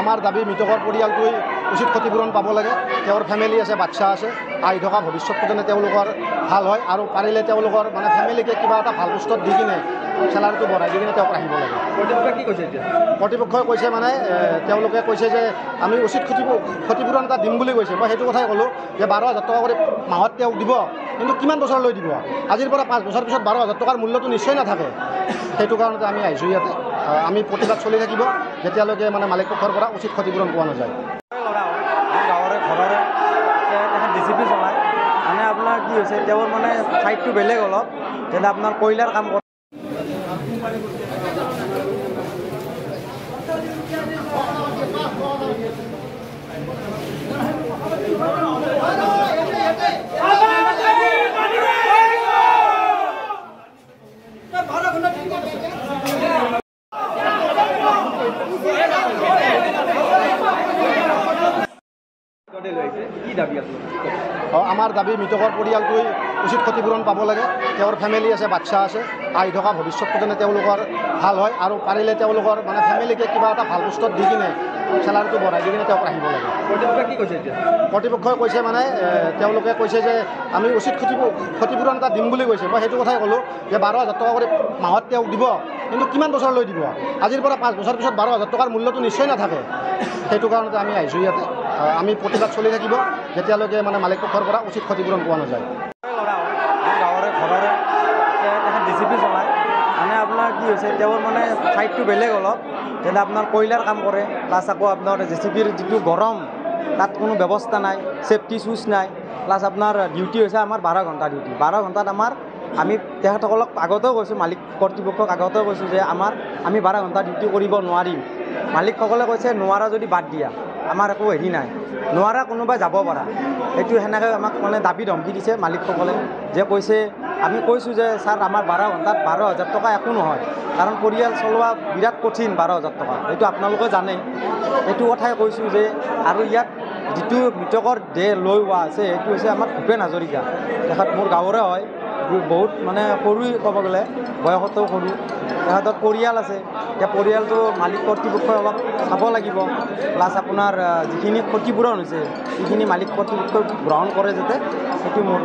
আমাৰ দাবী মৃতকৰ পৰিয়ালটোৱে উচিত ক্ষতিপূৰণ পাব লাগে। তেওঁৰ ফেমিলি আছে, বাচ্চা আছে, আহি থকা ভৱিষ্যতটো যেনে তেওঁলোকৰ ভাল হয় আৰু পাৰিলে তেওঁলোকৰ মানে ফেমিলিকে কিবা এটা ভাল পোষ্টত দি কিনে চেলাৰীটো বঢ়াই দি কিনে তেওঁক ৰাখিব লাগে। কৰ্তৃপক্ষই কি কৈছে এতিয়া? কৰ্তৃপক্ষই কৈছে মানে তেওঁলোকে কৈছে যে আমি উচিত ক্ষতিপূৰণ এটা দিম বুলি কৈছে। মই সেইটো কথাই ক'লোঁ যে 12,000 টকা কৰি মাহত তেওঁক দিব, কিন্তু কিমান বছৰলৈ দিব? আজিৰ পৰা 5 বছৰ পিছত 12,000 টকাৰ মূল্যটো নিশ্চয় নাথাকে। সেইটো কাৰণতে আমি আহিছোঁ ইয়াতে। আমি প্ৰতিবাদ চলি থাকিব যেতিয়ালৈকে মানে মালিক পক্ষৰ পৰা উচিত ক্ষতিপূৰণ পোৱা নাযায়। গাঁৱৰে ঘৰৰে তেখেত DCP চলায়, মানে আপোনাৰ কি হৈছে তেওঁৰ মানে ঠাইটো বেলেগ অলপ, যেনে আপোনাৰ কয়লাৰ কাম কৰে। আমাৰ দাবী মৃতকৰ পৰিয়ালটোৱে উচিত ক্ষতিপূৰণ পাব লাগে। তেওঁৰ ফেমিলি আছে, বাচ্চা আছে, আহি থকা ভৱিষ্যতটো যেনে তেওঁলোকৰ ভাল হয় আৰু পাৰিলে তেওঁলোকৰ মানে ফেমিলিকে কিবা এটা ভাল পোষ্টত দি কিনে চেলাৰীটো বঢ়াই দি কিনে তেওঁক ৰাখিব লাগে। কৰ্তৃপক্ষই কি কৈছে এতিয়া? কৰ্তৃপক্ষই কৈছে মানে তেওঁলোকে কৈছে যে আমি উচিত ক্ষতিপূৰণ এটা দিম বুলি কৈছে। মই সেইটো কথাই ক'লোঁ যে 12,000 টকা কৰি মাহত তেওঁক দিব, কিন্তু কিমান বছৰলৈ দিব? আজিৰ পৰা 5 বছৰ পিছত 12,000 টকাৰ মূল্যটো নিশ্চয় নাথাকে। সেইটো কাৰণতে আমি আহিছোঁ ইয়াতে। আমি প্ৰতিবাদ চলি থাকিব যেতিয়ালৈকে মানে মালিক পক্ষৰ পৰা উচিত ক্ষতিপূৰণ পোৱা নাযায়। গাঁৱৰে ঘৰৰে তেখেত DCP চলায়, মানে আপোনাৰ কি হৈছে তেওঁৰ মানে ঠাইটো বেলেগ অলপ, যেনে আপোনাৰ কয়লাৰ কাম কৰে, প্লাছ আকৌ আপোনাৰ JCBৰ যিটো গৰম তাত কোনো ব্যৱস্থা নাই, ছেফটি শ্বুজ নাই, প্লাছ আপোনাৰ ডিউটি হৈছে আমাৰ 12 ঘণ্টা ডিউটি। 12 ঘণ্টাত আমি তেখেতসকলক আগতেও কৈছোঁ, মালিক কৰ্তৃপক্ষক আগতেও কৈছোঁ যে আমি 12 ঘণ্টা ডিউটি কৰিব নোৱাৰিম। মালিকসকলে কৈছে নোৱাৰা যদি বাদ দিয়া, আমাৰ একো হেৰি নাই, নোৱাৰা কোনোবাই যাব পাৰা। সেইটো সেনেকৈ আমাক মানে দাবী ধমকি দিছে মালিকসকলে, যে কৈছে আমি কৈছোঁ যে ছাৰ আমাৰ 12 ঘণ্টাত 12,000 টকা একো নহয়, কাৰণ পৰিয়াল চলোৱা বিৰাট কঠিন 12,000 টকা, এইটো আপোনালোকে জানে। এইটো কথাই কৈছোঁ যে আৰু ইয়াত যিটো মৃতকৰ দেহ লৈ হোৱা আছে সেইটো হৈছে আমাৰ ভূপেন হাজৰিকা। তেখেত মোৰ গাঁৱৰে হয়, বহুত মানে সৰুই ক'ব গ'লে, বয়সতো সৰু। তেখেতৰ পৰিয়াল আছে, এতিয়া পৰিয়ালটো মালিক কৰ্তৃপক্ষই অলপ চাব লাগিব। প্লাছ আপোনাৰ যিখিনি ক্ষতিপূৰণ হৈছে সেইখিনি মালিক কৰ্তৃপক্ষই গ্ৰহণ কৰে যাতে, সেইটো মোৰ